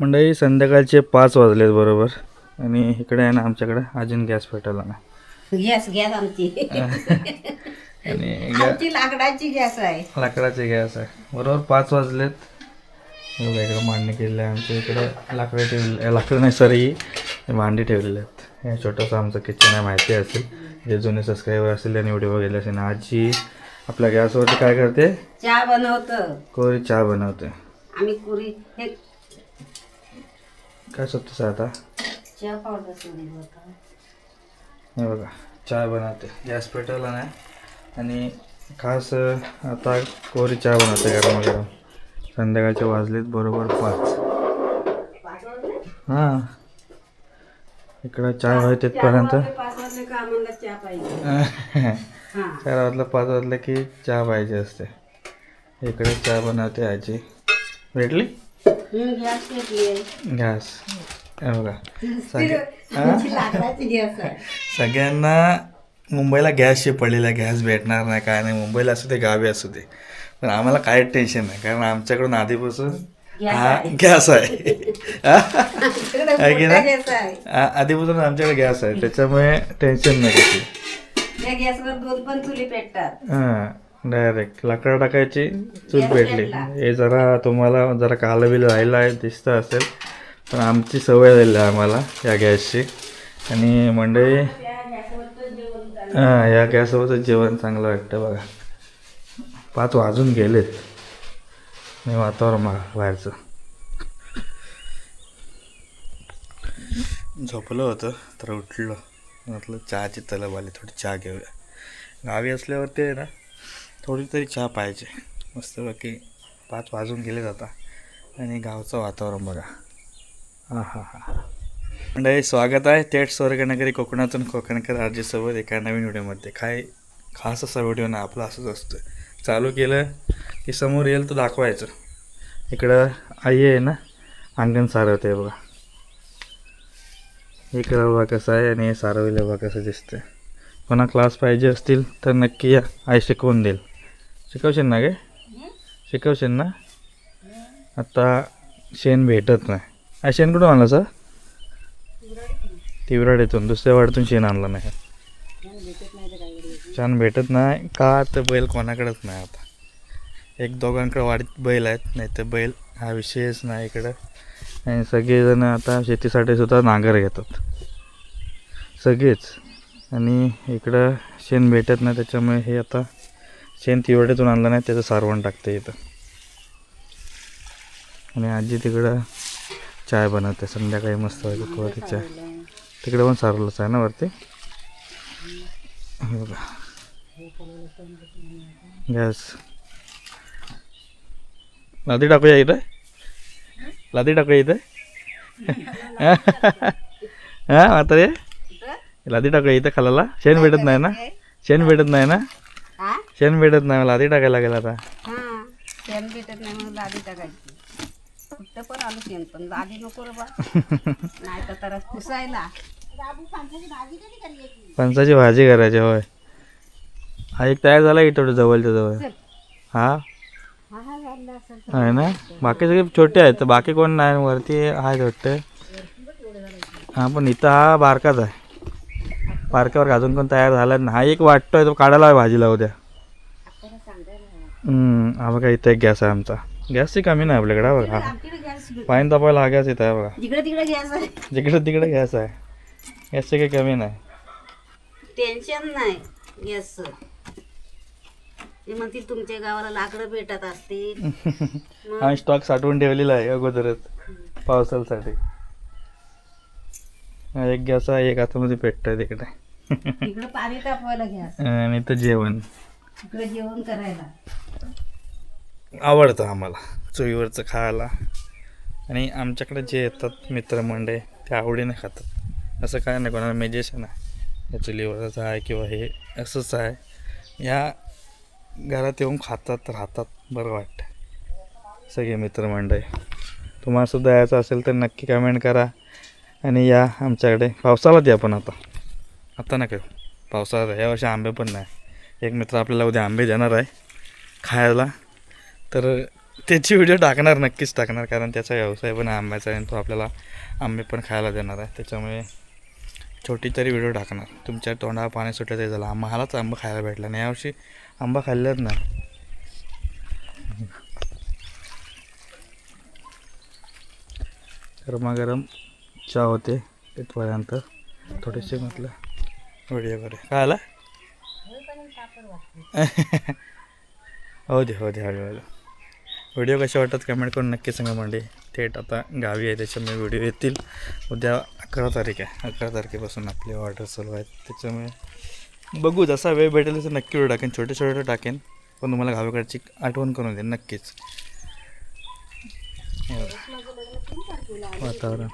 मंडळी संध्याकाळचे 5 वाजलेत बरोबर. आणि इकडे आहे ना आमच्याकडे अजून गॅस पेटायला नाही. गॅस आमची आणि आमची लाकडाची गॅस आहे. लाकडाचे गॅस आहे. बरोबर 5 वाजलेत. वेगळं मांडणी केलेलं आहे आमच्या इकडं. लाकडं ठेवले, लाकडं नाही सॉरी, भांडी ठेवलेले आहेत. हे छोटंसं आमचं किचन आहे, माहिती असेल जे जुने सबस्क्रायबर असतील त्यांनी व्हिडिओ बघितले असेल. आजी आपल्या गॅसवरती काय करते? चहा बनवतं. कोरी चहा बनवते. आम्ही कुरी हे काय सोबतच आता चहा पावडर सोडली होता. हे बघा चहा बनवते. गॅस पेटवला नाही आणि खास आता कोरी चहा बनवते गरम. संध्याकाळचे वाजलेत बरोबर 5. हां इकडं चहा व्हाय तिथपर्यंत 5 वाजले का आम्हाला चहा पाहिजे. 4 वाजलं 5 वाजलं की चहा पाहिजे असते. इकडे चहा बनवते आजी. भेटली गॅस पेटली. गॅस हे बघा. लाकडाची गॅस आहे. सगळ्यांना मुंबईला गॅसशी पडलेला, गॅस भेटणार नाही काय नाही. मुंबईला असू दे गावी असू दे, पण आम्हाला काय टेन्शन नाही कारण आमच्याकडून आधीपासून हा गॅस आहे. की नाही आधीपासून आमच्याकडे गॅस आहे त्याच्यामुळे टेन्शन नाही त्याची. त्या गॅसवर 2 पण चुली पेटतात. हां डायरेक्ट लाकडं टाकायची चूल पेटली. हे जरा तुम्हाला जरा कालबिल राहिलं आहे दिसतं असेल, पण आमची सवय झाली आहे आम्हाला या गॅसची. आणि मंडळी हां या गॅसवरचं जेवण चांगलं वाटतं बघा. 5 वाजून गेलेत नाही वातावरण बाहेरचं. झोपलं होतं तर उठलं, म्हटलं चहाची तलब आली, थोडी चहा घेऊया. गावी असल्यावरती आहे ना थोडी तरी चहा पाहिजे मस्त. बाकी 5 वाजून गेलेत आता आणि गावचं वातावरण बघा. मंडळी स्वागत आहे थेट स्वर्गनगरी कोकणातून कोकणकर आजीसोबत एका नवीन व्हिडिओमध्ये. काय खास असा व्हिडिओ ना आपला असंच असतं, चालू केलं की समोर येईल तर दाखवायचं. इकडं आई आहे ना अंगण सारवते बघा. इकडं बघा कसं आहे आणि हे सारवलं बघा कसं दिसतंय. कोणा क्लास पाहिजे असतील तर नक्की या, आई शिकवून देईल. शिकवशील ना गे? शिकवशील ना? आता शेण भेटत नाही. आई शेण कुठून आणलं सर? तिवराडीतून दुसऱ्या वाडीतून शेण आणलं नाही. छान भेटत नाही का तर बैल कोणाकडेच नाही आता. 1-2 वाडीत बैल आहेत, नाही तर बैल हा विषयच नाही इकडं. आणि सगळेजण आता शेतीसाठी सुद्धा नांगर घेतात सगळेच. आणि इकडं शेण भेटत नाही त्याच्यामुळे हे आता शेण तिवड्यातून आणलं नाही त्याचं सारवण टाकते इथं. आणि आजी तिकडं चाय बनवते संध्याकाळी मस्त व्हायचं कोरी चाय. तिकडे पण सारवलंच आहे ना वरती. हे बघा गॅस लादी टाकूया इथं, लादी टाकूया इथं. हां आता रे लादी टाकूया इथं खालाला. शेण भेटत नाही ना, शेण भेटत नाही ना, शेण भेटत नाही, लादी टाकायला लागेल आता. शेण भेटत नाही म्हणून लादी टाकायची. कुठं पण आलो शेण पण लादी नको रे बा. नाही तर पुसायला फणसाची भाजी करायची होय. हा एक तयार झाला की थोडं जवळच्या जवळ. हा आहे ना, बाकी सगळे छोटे आहेत तर बाकी कोण नाही. वरती आहे वाटतं. हां पण इथं हा बारकाच आहे. बारक्यावर अजून कोण तयार झाला नाही. हा एक वाटतोय तो काढायला भाजीला उद्या. हा बघा इथं एक गॅस आहे आमचा. गॅसची कमी नाही आपल्याकडे. बघा हा पाणी तापायला हा गॅस इथं आहे बघा. जिकडे तिकडे गॅस आहे. जिकडे तिकडे गॅस आहे. गॅसची काही कमी नाही. टेन्शन नाही गॅस. ते म्हणतील तुमच्या गावाला लाकडं भेटत असतील. हा स्टॉक साठवून ठेवलेला आहे अगोदरच पावसाळ्यासाठी. एक गॅस आहे, एक आतमध्ये पेटतोय तिकडे. तिकडे पाणी तापवायला गॅस आणि इथं जेवण. तिकडे जेवण करायला आवडतं आम्हाला चुलीवरचं खायला. आणि आमच्याकडे जे येतात मित्रमंडळी ते आवडीने खातात. असं काय नाही कोणाला मेजेशन आहे या चुलीवरचं आहे किंवा हे असंच आहे. या घरात येऊन खातात राहतात बरं वाटतं सगळे मित्रमंडळी. तुम्हालासुद्धा यायचं असेल तर नक्की कमेंट करा आणि या आमच्याकडे. पावसाळ्यात या पण आता नका पावसाळ्यात. यावर्षी आंबे पण नाही. एक मित्र आपल्याला उद्या आंबे देणार आहे खायला, तर त्याची व्हिडिओ टाकणार, नक्कीच टाकणार, कारण त्याचा व्यवसाय पण आहे आंब्याचा आणि तो आपल्याला आंबे पण खायला देणार आहे. त्याच्यामुळे छोटी तरी व्हिडिओ टाकणार. तुमच्या तोंडावर पाणी सुटलं तरी झालं. आम्हालाच आंबा खायला भेटला नाही यावर्षी, आंबा खाल्लाच नाही. गरमागरम चहा होते तिथपर्यंत थोडेसे म्हटलं व्हिडिओ करे. काय आला हो दे हळूहळू. व्हिडिओ कसे वाटतात कमेंट करून नक्की सांगा. म्हणजे थेट आता गावी आहे त्याच्यामुळे व्हिडिओ येतील. उद्या 11 तारीख आहे, 11 तारखेपासून आपली ऑर्डर चालू आहे. त्याच्यामुळे बघू जसा वेळ भेटेल तसं नक्की व्हिडिओ टाकेन, छोटे टाकेन, पण तुम्हाला गावाकडची आठवण करून देईन नक्कीच. वातावरण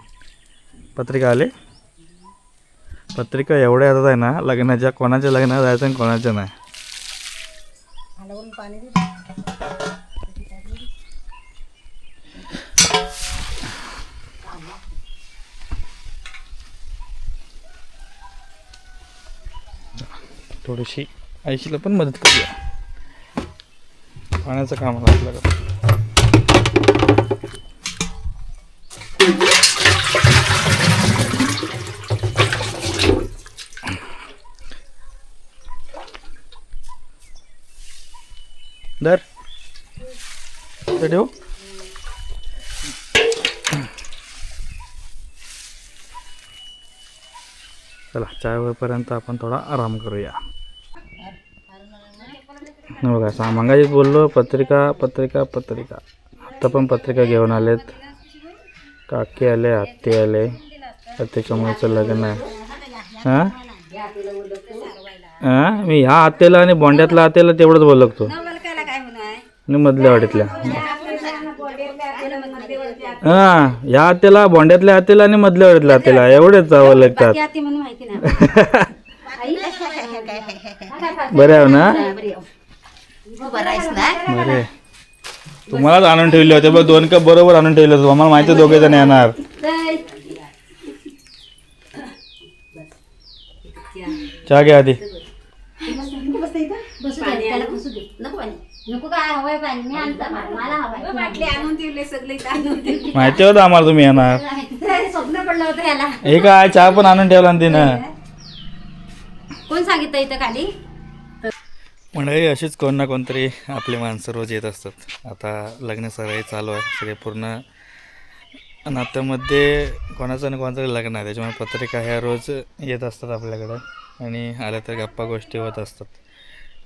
पत्रिका आले, पत्रिका एवढ्या येतात आहे ना लग्नाच्या, कोणाच्या लग्नात जायचं आणि कोणाच्या नाही. थोडीशी आईशीला पण मदत करूया, पाण्याचं काम असलं का. दर ठेव. चला चाय होईपर्यंत आपण थोडा आराम करूया. बघा मगाशीच बोललो पत्रिका. आता पण पत्रिका घेऊन आलेत. काकी आले, आत्ते आले, त्याच्यामुळेचं लग्न आहे. मी ह्या आत्याला आणि बोंड्यातल्या आत्याला तेवढंच बोलतो आणि मधल्या वाडीतल्या. ह्या आत्याला, बोंड्यातल्या आत्याला आणि मधल्या वाडीतल्या आत्याला एवढेच जावं लागतात. बरे आहे ना? बरे. तुम्हालाच आणून ठेवले होते बघ, 2 कप बरोबर आणून ठेवले होते. आम्हाला माहिती 2 जण येणार. चहा घ्या आधी. माहिती होतं आम्हाला तुम्ही येणार. हे काय चहा पण आणून ठेवला ना तिनं. कोण सांगितलं इथं खाली? मंडळी अशीच कोण ना कोणतरी आपली माणसं रोज येत असतात. आता लग्न सराई चालू आहे, सगळे पूर्ण नात्यामध्ये कोणाचं ना कोणाचं लग्न आहे. त्याच्यामुळे पत्रिका ह्या रोज येत असतात आपल्याकडं आणि आल्या तर गप्पा गोष्टी होत असतात.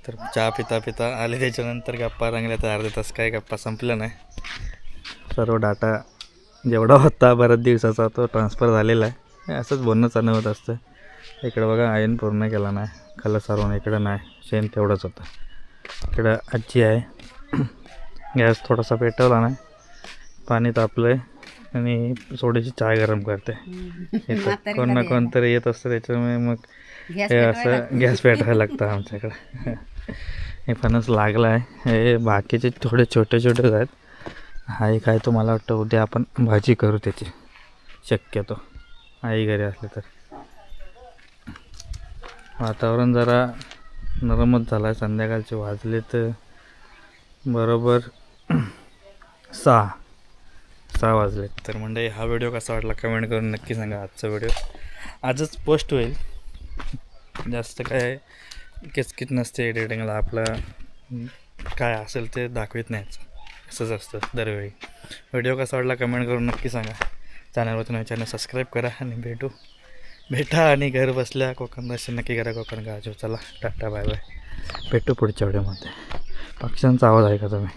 तर चहा पिता आले, त्याच्यानंतर गप्पा रंगल्या तर अर्धे तास काही गप्पा संपल्या नाही. सर्व डाटा जेवढा होता बऱ्याच दिवसाचा तो ट्रान्सफर झालेला आहे. असंच बोलणं चालू होत असतं. इकडं बघा आयन पूर्ण केला नाही, खाल्लं सारवून इकडं नाही, शेण तेवढंच होतं. इकडं आजी आहे, गॅस थोडासा पेटवला नाही, पाणी तापलं आहे आणि थोडीशी चाय गरम करते. इथं कोण ना कोणतरी येत असतं, त्याच्यामुळे मग हे असं गॅस पेटवायला लागतं आमच्याकडं. हे फणस लागलं आहे. हे बाकीचे थोडे छोटेच आहेत. आई काय तो मला वाटतं उद्या आपण भाजी करू त्याची, शक्यतो आई घरी असले तर. वातावरण जरा नरमच झालं आहे. संध्याकाळचे वाजले तर बरोबर 6 वाजले. तर म्हणजे हा व्हिडिओ कसा वाटला कमेंट करून नक्की सांगा. आजचा व्हिडिओ आजच पोस्ट होईल. जास्त काय किचकिच नसते एडिटिंगला, आपलं काय असेल ते दाखवित नाही, असंच असतं दरवेळी. व्हिडिओ कसा वाटला कमेंट करून नक्की सांगा. चॅनलवर चॅनल सबस्क्राईब करा आणि भेटा आणि घर बसल्या कोकण दर्शन नक्की करा. कोकण गाजो. चला टाटा बाय बाय. भेटू पुढच्या व्हिडिओमध्ये. पक्ष्यांचा आवाज आहे का तुम्ही?